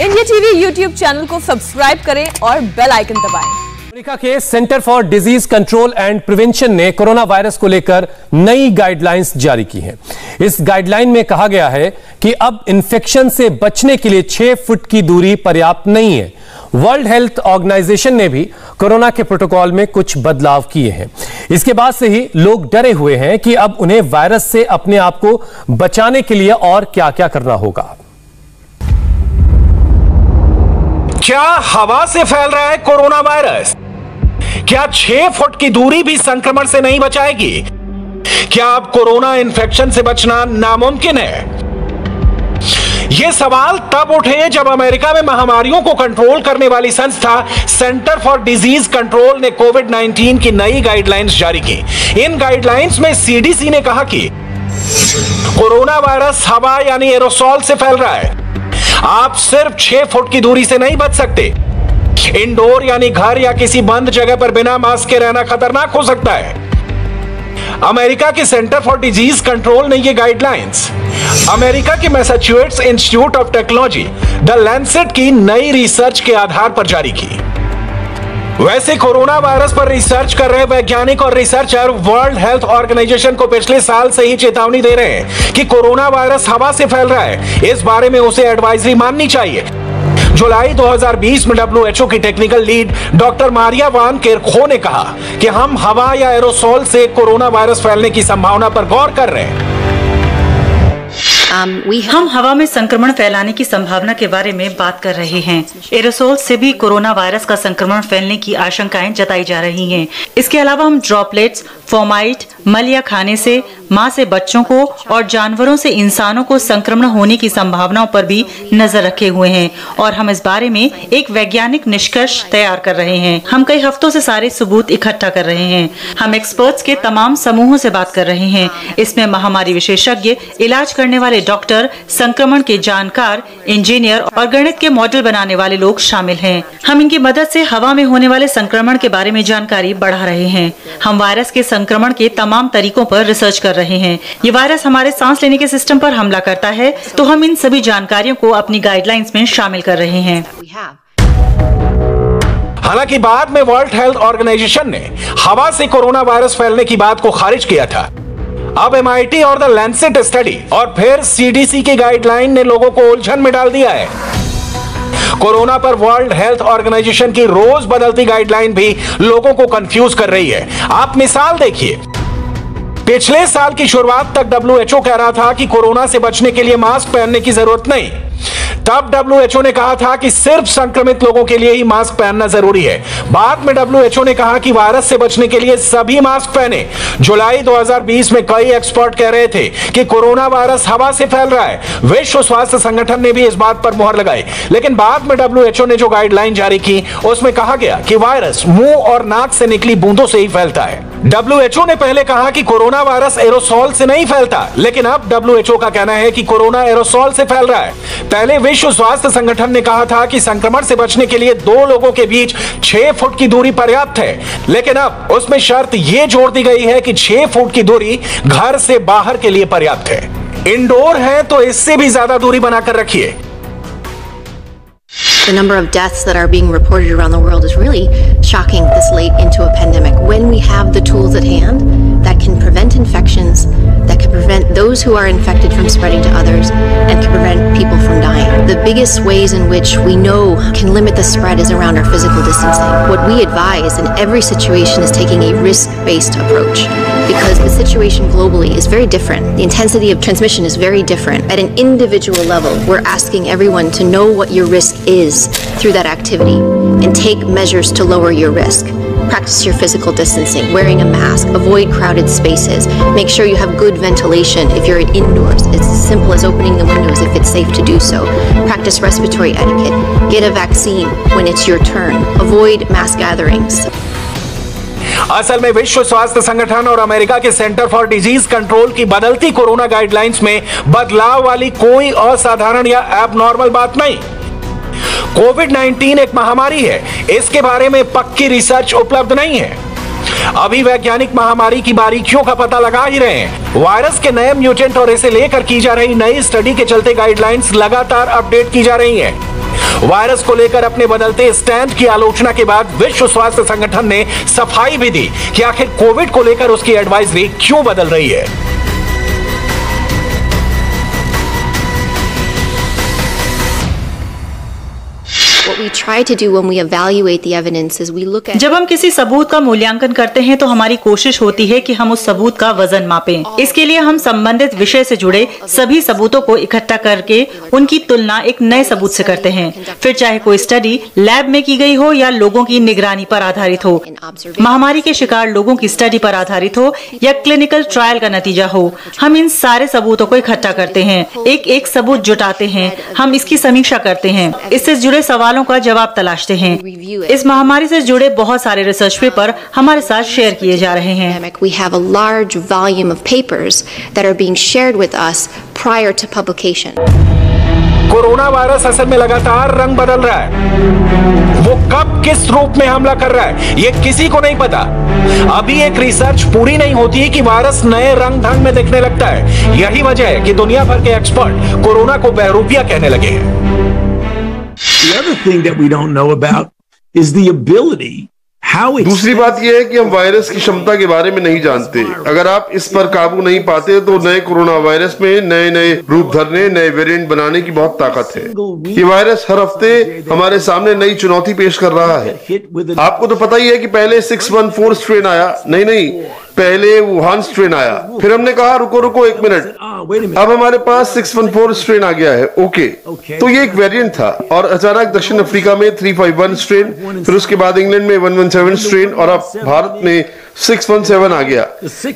India TV YouTube channel को subscribe करें और बेल आइकन दबाएं। अमेरिका के centre for disease control and prevention ने कोरोना वायरस को लेकर नई गाइडलाइंस जारी की हैं। इस गाइडलाइन में कहा गया है कि अब इन्फेक्शन से बचने के लिए 6 फुट की दूरी पर्याप्त नहीं है। वर्ल्ड हेल्थ ऑर्गेनाइजेशन ने भी कोरोना के प्रोटोकॉल में कुछ बदलाव किए हैं। इसके बाद से ही लोग डरे हुए हैं कि अब उन्हें वायरस से अपने आप को बचाने के लिए और क्या क्या करना होगा। क्या हवा से फैल रहा है कोरोना वायरस? क्या 6 फुट की दूरी भी संक्रमण से नहीं बचाएगी? क्या अब कोरोना इन्फेक्शन से बचना नामुमकिन है? ये सवाल तब उठे जब अमेरिका में महामारियों को कंट्रोल करने वाली संस्था सेंटर फॉर डिजीज कंट्रोल ने कोविड-19 की नई गाइडलाइंस जारी की। इन गाइडलाइंस में सीडीसी ने कहा कि कोरोना वायरस हवा यानी एरोसोल से फैल रहा है। आप सिर्फ 6 फुट की दूरी से नहीं बच सकते। इंडोर यानी घर या किसी बंद जगह पर बिना मास्क के रहना खतरनाक हो सकता है। अमेरिका के सेंटर फॉर डिजीज कंट्रोल ने ये गाइडलाइंस अमेरिका के Massachusetts institute of technology the Lancet की नई रिसर्च के आधार पर जारी की। वैसे कोरोना वायरस पर रिसर्च कर रहे वैज्ञानिक और रिसर्चर वर्ल्ड हेल्थ ऑर्गेनाइजेशन को पिछले साल से ही चेतावनी दे रहे हैं कि कोरोना वायरस हवा से फैल रहा है। इस बारे में उसे एडवाइजरी माननी चाहिए। जुलाई 2020 में WHO की टेक्निकल लीड डॉक्टर मारिया वान केरखो ने कहा कि हम हवा या एरोसोल से कोरोना वायरस फैलने की संभावना पर गौर कर रहे हैं। हम हवा में संक्रमण फैलाने की संभावना के बारे में बात कर रहे हैं। एरोसोल से भी कोरोना वायरस का संक्रमण फैलने की आशंकाएं जताई जा रही हैं। इसके अलावा हम ड्रॉपलेट्स, फोमाइट, मल या खाने से मां से बच्चों को और जानवरों से इंसानों को संक्रमण होने की संभावनाओं पर भी नजर रखे हुए हैं और हम इस बारे में एक वैज्ञानिक निष्कर्ष तैयार कर रहे हैं। हम कई हफ्तों से सारे सबूत इकट्ठा कर रहे हैं। हम एक्सपर्ट्स के तमाम समूहों से बात कर रहे हैं। इसमें महामारी विशेषज्ञ, इलाज करने वाले डॉक्टर, संक्रमण के जानकार, इंजीनियर और गणित के मॉडल बनाने वाले लोग शामिल हैं। हम इनकी मदद से हवा में होने वाले संक्रमण के बारे में जानकारी बढ़ा रहे हैं। हम वायरस के संक्रमण के तमाम तरीकों पर रिसर्च कर रहे हैं। ये वायरस हमारे सांस लेने के सिस्टम पर हमला करता है, तो हम इन सभी जानकारियों को अपनी गाइडलाइंस में शामिल कर रहे हैं। हालांकि बाद में वर्ल्ड हेल्थ ऑर्गेनाइजेशन ने हवा से कोरोना वायरस फैलने की बात को खारिज किया था। अब MIT और द लैंसेट स्टडी और फिर CDC की गाइडलाइन ने लोगों को उलझन में डाल दिया है। कोरोना पर वर्ल्ड हेल्थ ऑर्गेनाइजेशन की रोज बदलती गाइडलाइन भी लोगों को कंफ्यूज कर रही है। आप मिसाल देखिए, पिछले साल की शुरुआत तक WHO कह रहा था कि कोरोना से बचने के लिए मास्क पहनने की जरूरत नहीं। तब WHO ने कहा था कि सिर्फ संक्रमित लोगों के लिए ही मास्क पहनना जरूरी है। बाद में WHO ने कहा कि वायरस से बचने के लिए सभी मास्क पहने। जुलाई 2020 में कई एक्सपर्ट कह रहे थे कि कोरोना वायरस हवा से फैल रहा है। विश्व स्वास्थ्य संगठन ने भी इस बात पर मुहर लगाई। लेकिन बाद में WHO ने जो गाइडलाइन जारी की उसमें कहा गया कि वायरस मुंह और नाक से निकली बूंदों से ही फैलता है। WHO ने पहले कहा कि कोरोना वायरस एरोसोल से नहीं फैलता, लेकिन अब WHO का कहना है कि कोरोना एरोसोल से फैल रहा है। पहले विश्व स्वास्थ्य संगठन ने कहा था कि संक्रमण से बचने के लिए 2 लोगों के बीच 6 फुट की दूरी पर्याप्त है, लेकिन अब उसमें शर्त यह जोड़ दी गई है कि 6 फुट की दूरी घर से बाहर के लिए पर्याप्त है। इंडोर है तो इससे भी ज्यादा दूरी बनाकर रखिए। The number of deaths that are being reported around the world is really shocking this late into a pandemic. When we have the tools at hand that can prevent infections, that can prevent those who are infected from spreading to others, and can prevent people from dying. The biggest ways in which we know can limit the spread is around our physical distancing. What we advise in every situation is taking a risk-based approach, because the situation globally is very different. The intensity of transmission is very different. At an individual level, we're asking everyone to know what your risk is through that activity and take measures to lower your risk. Practice your physical distancing, wearing a mask, avoid crowded spaces, make sure you have good ventilation if you're indoors. It's as simple as opening the windows if it's safe to do so. Practice respiratory etiquette, get a vaccine when it's your turn, avoid mass gatherings. असल में विश्व स्वास्थ्य संगठन और America के centre for disease control की बदलती corona guidelines में बदलाव वाली कोई असाधारण या एबनॉर्मल बात नहीं। कोविड-19 एक महामारी है, इसके बारे में पक्की रिसर्च उपलब्ध नहीं है। अभी वैज्ञानिक महामारी की बारीकियों का पता लगा ही रहे हैं। वायरस के नए म्यूटेंट और इसे लेकर की जा रही नई स्टडी के चलते गाइडलाइंस लगातार अपडेट की जा रही हैं। वायरस को लेकर अपने बदलते स्टैंड की आलोचना के बाद विश्व स्वास्थ्य संगठन ने सफाई भी दी कि आखिर कोविड को लेकर उसकी एडवाइजरी क्यों बदल रही है। What we try to do when we evaluate the evidence is we look at जब हम किसी सबूत का मूल्यांकन करते हैं तो हमारी कोशिश होती है कि हम उस सबूत का वजन मापें। इसके लिए हम संबंधित विषय से जुड़े सभी सबूतों को इकट्ठा करके उनकी तुलना एक नए सबूत से करते हैं, फिर चाहे कोई स्टडी लैब में की गई हो या लोगों की निगरानी पर आधारित हो, महामारी के शिकार लोगों की स्टडी पर आधारित हो या क्लिनिकल ट्रायल का नतीजा हो। हम इन सारे सबूतों को इकट्ठा करते हैं, एक एक सबूत जुटाते हैं, हम इसकी समीक्षा करते हैं, इससे जुड़े सवालों का जवाब तलाशते हैं। इस महामारी से जुड़े बहुत सारे रिसर्च पेपर हमारे साथ शेयर किए जा रहे हैं। We have a large volume of papers that are being shared with us prior to publication. Corona virus असल में लगातार रंग बदल रहा है। वो कब किस रूप में हमला कर रहा है ये किसी को नहीं पता। अभी एक रिसर्च पूरी नहीं होती है कि वायरस नए रंग ढंग में दिखने लगता है। यही वजह है कि दुनिया भर के एक्सपर्ट कोरोना को बहरूपिया कहने लगे हैं। The other thing that we don't know about is the ability how it's दूसरी बात यह है कि हम वायरस की क्षमता के बारे में नहीं जानते। अगर आप इस पर काबू नहीं पाते तो नए कोरोना वायरस में नए नए रूप धरने, नए वेरिएंट बनाने की बहुत ताकत है। ये वायरस हर हफ्ते हमारे सामने नई चुनौती पेश कर रहा है। आपको तो पता ही है कि पहले 614 स्ट्रेन आया, नहीं पहले वुहान स्ट्रेन आया, फिर हमने कहा रुको एक मिनट, अब हमारे पास 614 स्ट्रेन आ गया है। ओके, तो ये एक वेरिएंट था और अचानक दक्षिण अफ्रीका में 351 स्ट्रेन, फिर उसके बाद इंग्लैंड में 117 स्ट्रेन और अब भारत में 617 आ गया।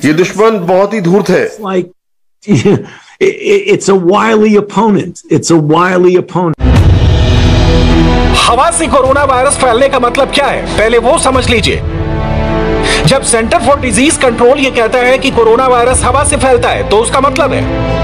ये दुश्मन बहुत ही धूर्त है। It's a wily opponent. It's a wily opponent. हवा से कोरोना वायरस फैलने का मतलब क्या है, पहले वो समझ लीजिए। जब सेंटर फॉर डिजीज कंट्रोल ये कहता है कि कोरोना वायरस हवा से फैलता है तो उसका मतलब है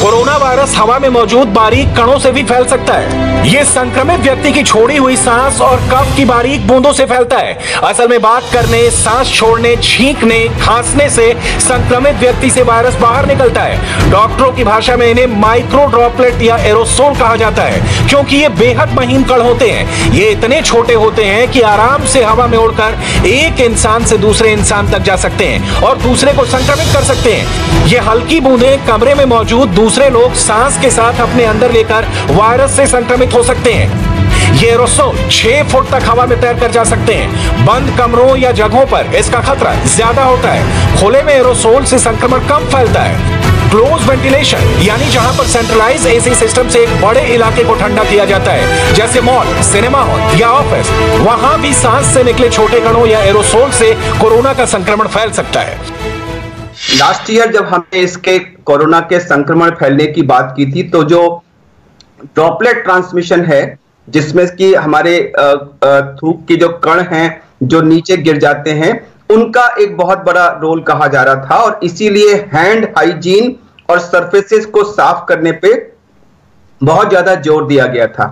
कोरोना वायरस हवा में मौजूद बारीक कणों से भी फैल सकता है। ये संक्रमित व्यक्ति की छोड़ी हुई सांस और कफ की बारीक बूंदों से फैलता है। असल में बात करने, सांस छोड़ने, छींकने, खांसने से संक्रमित व्यक्ति से वायरस बाहर निकलता है। डॉक्टरों की भाषा में इन्हें माइक्रो ड्रॉपलेट या एरोसोल कहा जाता है, क्योंकि ये बेहद महीन कण होते हैं। ये इतने छोटे होते हैं कि आराम से हवा में उड़कर एक इंसान से दूसरे इंसान तक जा सकते हैं और दूसरे को संक्रमित कर सकते हैं। ये हल्की बूंदें कमरे में मौजूद दूसरे लोग सांस के साथ अपने अंदर लेकर वायरस से संक्रमित हो सकते हैं। ये एरोसोल 6 फुट तक हवा में तैर कर जा सकते हैं। बंद कमरों या जगहों पर इसका खतरा ज्यादा होता है। खुले में एरोसोल से संक्रमण कम फैलता है। क्लोज वेंटिलेशन यानी जहां पर सेंट्रलाइज एसी सिस्टम से एक बड़े इलाके को ठंडा किया जाता है, जैसे मॉल, सिनेमा हॉल या ऑफिस, वहां भी सांस से निकले छोटे कणों या एरोसोल से कोरोना का संक्रमण फैल सकता है। लास्ट ईयर जब हमने इसके कोरोना के संक्रमण फैलने की बात की थी तो जो ड्रॉपलेट ट्रांसमिशन है, जिसमें कि हमारे थूक के जो कण हैं जो नीचे गिर जाते हैं, उनका एक बहुत बड़ा रोल कहा जा रहा था और इसीलिए हैंड हाइजीन और सरफेसेस को साफ करने पे बहुत ज्यादा जोर दिया गया था।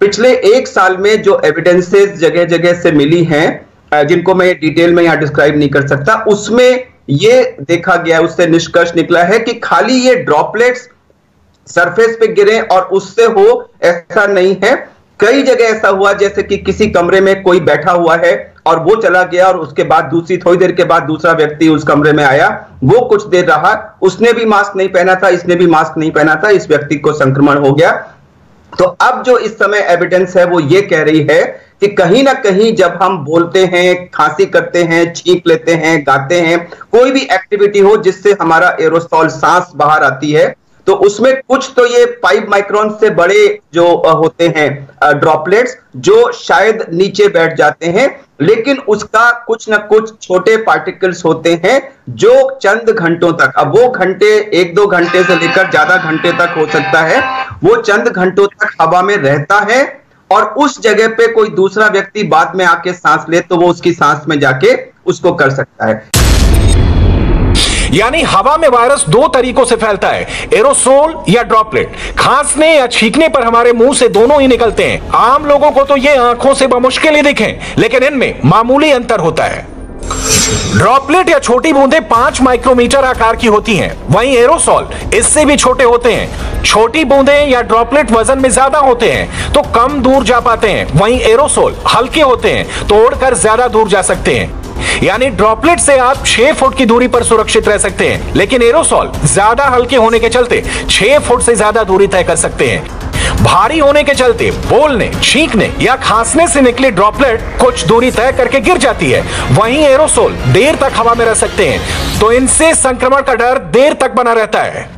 पिछले 1 साल में जो एविडेंसेस जगह जगह से मिली हैं, जिनको मैं डिटेल में यहां डिस्क्राइब नहीं कर सकता, उसमें ये देखा गया, उससे निष्कर्ष निकला है कि खाली ये ड्रॉपलेट्स सरफेस पे गिरे और उससे हो ऐसा नहीं है। कई जगह ऐसा हुआ जैसे कि किसी कमरे में कोई बैठा हुआ है और वो चला गया और उसके बाद थोड़ी देर के बाद दूसरा व्यक्ति उस कमरे में आया, वो कुछ देर रहा, उसने भी मास्क नहीं पहना था, इसने भी मास्क नहीं पहना था, इस व्यक्ति को संक्रमण हो गया। तो अब जो इस समय एविडेंस है वो ये कह रही है कि कहीं ना कहीं जब हम बोलते हैं, खांसी करते हैं, छींक लेते हैं, गाते हैं, कोई भी एक्टिविटी हो जिससे हमारा एरोसोल सांस बाहर आती है, तो उसमें कुछ तो ये 5 माइक्रोन से बड़े जो होते हैं ड्रॉपलेट्स, जो शायद नीचे बैठ जाते हैं, लेकिन उसका कुछ ना कुछ छोटे पार्टिकल्स होते हैं जो चंद घंटों तक, अब वो घंटे 1-2 घंटे से लेकर ज्यादा घंटे तक हो सकता है, वो चंद घंटों तक हवा में रहता है और उस जगह पे कोई दूसरा व्यक्ति बाद में आके सांस ले तो वो उसकी सांस में जाके उसको कर सकता है। यानी हवा में वायरस 2 तरीकों से फैलता है, एरोसोल या ड्रॉपलेट। खांसने या छींकने पर हमारे मुंह से दोनों ही निकलते हैं। आम लोगों को तो ये आंखों से बमुश्किल ही दिखें, लेकिन इनमें मामूली अंतर होता है। ड्रॉपलेट या छोटी बूंदें 5 माइक्रोमीटर आकार की होती हैं, वहीं एरोसॉल इससे भी छोटे होते हैं। छोटी बूंदें या ड्रॉपलेट वजन में ज्यादा होते हैं तो कम दूर जा पाते हैं, वहीं एरोसॉल हल्के होते हैं तो उड़कर ज्यादा दूर जा सकते हैं। यानी ड्रॉपलेट से आप 6 फुट की दूरी पर सुरक्षित रह सकते हैं, लेकिन एरोसॉल ज्यादा हल्के होने के चलते 6 फुट से ज्यादा दूरी तय कर सकते हैं। भारी होने के चलते बोलने, छींकने या खांसने से निकले ड्रॉपलेट कुछ दूरी तय करके गिर जाती है, वहीं एरोसॉल देर तक हवा में रह सकते हैं, तो इनसे संक्रमण का डर देर तक बना रहता है।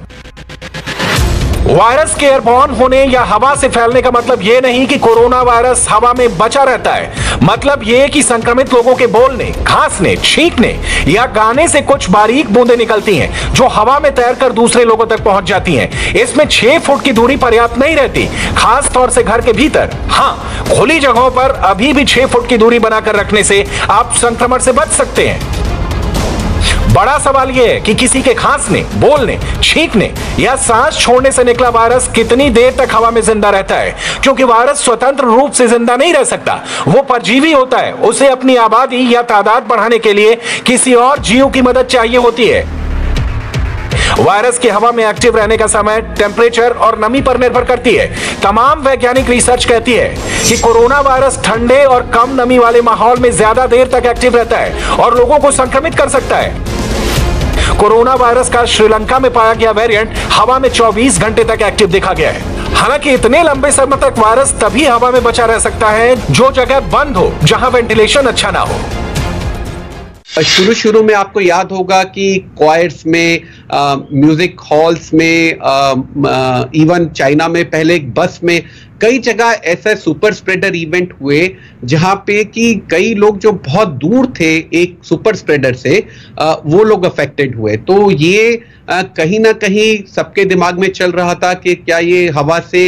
वायरस के एयरबॉर्न होने या हवा से फैलने का मतलब यह नहीं कि कोरोना वायरस हवा में बचा रहता है। मतलब यह कि संक्रमित लोगों के बोलने, खांसने, छींकने या गाने से कुछ बारीक बूंदें निकलती हैं जो हवा में तैरकर दूसरे लोगों तक पहुंच जाती हैं। इसमें 6 फुट की दूरी पर्याप्त नहीं रहती, खास तौर से घर के भीतर। हाँ, खुली जगहों पर अभी भी 6 फुट की दूरी बनाकर रखने से आप संक्रमण से बच सकते हैं। बड़ा सवाल यह है कि किसी के खांसने, बोलने, छींकने या सांस छोड़ने से निकला वायरस कितनी देर तक हवा में जिंदा रहता है, क्योंकि वायरस स्वतंत्र रूप से जिंदा नहीं रह सकता, वो परजीवी होता है। उसे अपनी आबादी या तादाद बढ़ाने के लिए किसी और जीव की मदद चाहिए होती है। वायरस के हवा में एक्टिव रहने का समय टेम्परेचर और नमी पर निर्भर करती है। तमाम वैज्ञानिक रिसर्च कहती है कि कोरोना वायरस ठंडे और कम नमी वाले माहौल में ज्यादा देर तक एक्टिव रहता है और लोगों को संक्रमित कर सकता है। कोरोना वायरस का श्रीलंका में पाया गया वेरिएंट हवा में 24 घंटे तक एक्टिव देखा गया है। हालांकि इतने लंबे समय तक वायरस तभी हवा में बचा रह सकता है जो जगह बंद हो, जहां वेंटिलेशन अच्छा ना हो। शुरू में आपको याद होगा कि क्वायर्स में, म्यूजिक हॉल्स में, इवन चाइना में पहले एक बस में कई जगह ऐसे सुपर स्प्रेडर इवेंट हुए जहां पे कि कई लोग जो बहुत दूर थे एक सुपर स्प्रेडर से, वो लोग अफेक्टेड हुए। तो ये कहीं ना कहीं सबके दिमाग में चल रहा था कि क्या ये हवा से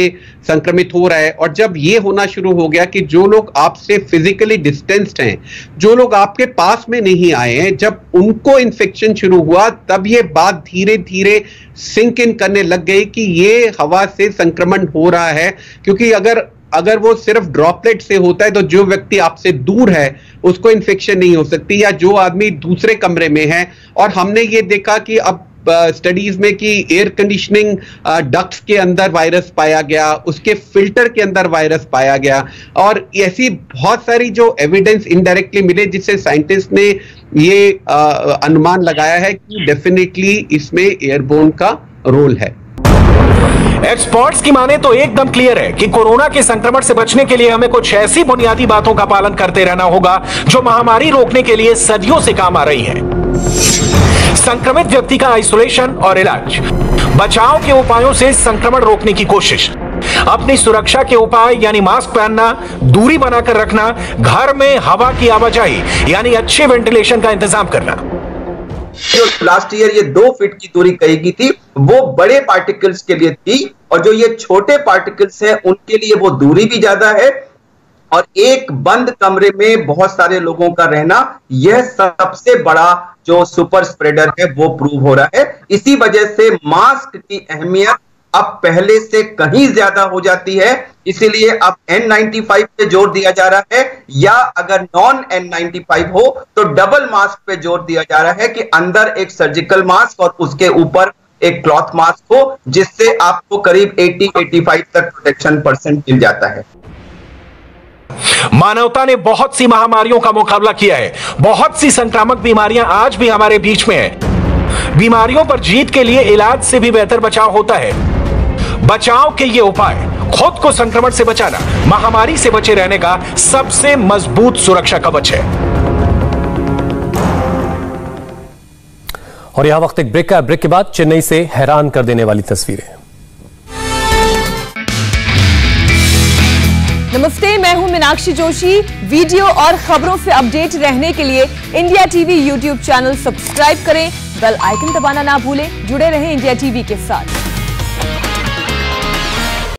संक्रमित हो रहा है। और जब ये होना शुरू हो गया कि जो लोग आपसे फिजिकली डिस्टेंस्ड हैं, जो लोग आपके पास में नहीं आए हैं, जब उनको इन्फेक्शन शुरू हुआ तब ये बात धीरे धीरे सिंक इन करने लग गई कि ये हवा से संक्रमण हो रहा है। क्योंकि अगर वो सिर्फ ड्रॉपलेट से होता है तो जो व्यक्ति आपसे दूर है उसको इन्फेक्शन नहीं हो सकती, या जो आदमी दूसरे कमरे में है। और हमने ये देखा कि अब स्टडीज में कि एयर कंडीशनिंग डक्ट्स के अंदर वायरस पाया गया, उसके फिल्टर के अंदर वायरस पाया गया, और ऐसी बहुत सारी जो एविडेंस इनडायरेक्टली मिले जिससे साइंटिस्ट ने ये अनुमान लगाया है कि डेफिनेटली इसमें एयरबोर्न का रोल है। एक्सपर्ट्स की माने तो एकदम क्लियर है कि कोरोना के संक्रमण से बचने के लिए हमें कुछ ऐसी बुनियादी बातों का पालन करते रहना होगा जो महामारी रोकने के लिए सदियों से काम आ रही है। संक्रमित व्यक्ति का आइसोलेशन और इलाज, बचाव के उपायों से संक्रमण रोकने की कोशिश, अपनी सुरक्षा के उपाय यानी मास्क पहनना, दूरी बनाकर रखना, घर में हवा की आवाजाही यानी अच्छे वेंटिलेशन का इंतजाम करना। जो लास्ट ईयर ये 2 फीट की दूरी कही गई थी वो बड़े पार्टिकल्स के लिए थी, और जो ये छोटे पार्टिकल्स हैं उनके लिए वो दूरी भी ज्यादा है। और एक बंद कमरे में बहुत सारे लोगों का रहना, यह सबसे बड़ा जो सुपर स्प्रेडर है वो प्रूव हो रहा है। इसी वजह से मास्क की अहमियत अब पहले से कहीं ज्यादा हो जाती है। इसीलिए अब N95 पे जोर दिया जा रहा है, या अगर नॉन N95 हो तो डबल मास्क पे जोर दिया जा रहा है कि अंदर एक सर्जिकल मास्क और उसके ऊपर एक क्लॉथ मास्क हो, जिससे आपको करीब 80-85 तक प्रोटेक्शन % मिल जाता है। मानवता ने बहुत सी महामारियों का मुकाबला किया है। बहुत सी संक्रामक बीमारियां आज भी हमारे बीच में हैं। बीमारियों पर जीत के लिए इलाज से भी बेहतर बचाव होता है। बचाव के ये उपाय, खुद को संक्रमण से बचाना, महामारी से बचे रहने का सबसे मजबूत सुरक्षा कवच है। और यहां वक्त एक ब्रेक का, ब्रेक के बाद चेन्नई से हैरान कर देने वाली तस्वीरें। नमस्ते, मैं हूं मीनाक्षी जोशी। वीडियो और खबरों से अपडेट रहने के लिए India TV YouTube channel subscribe करें, बेल आइकन दबाना ना भूलें। जुड़े रहें इंडिया टीवी के साथ।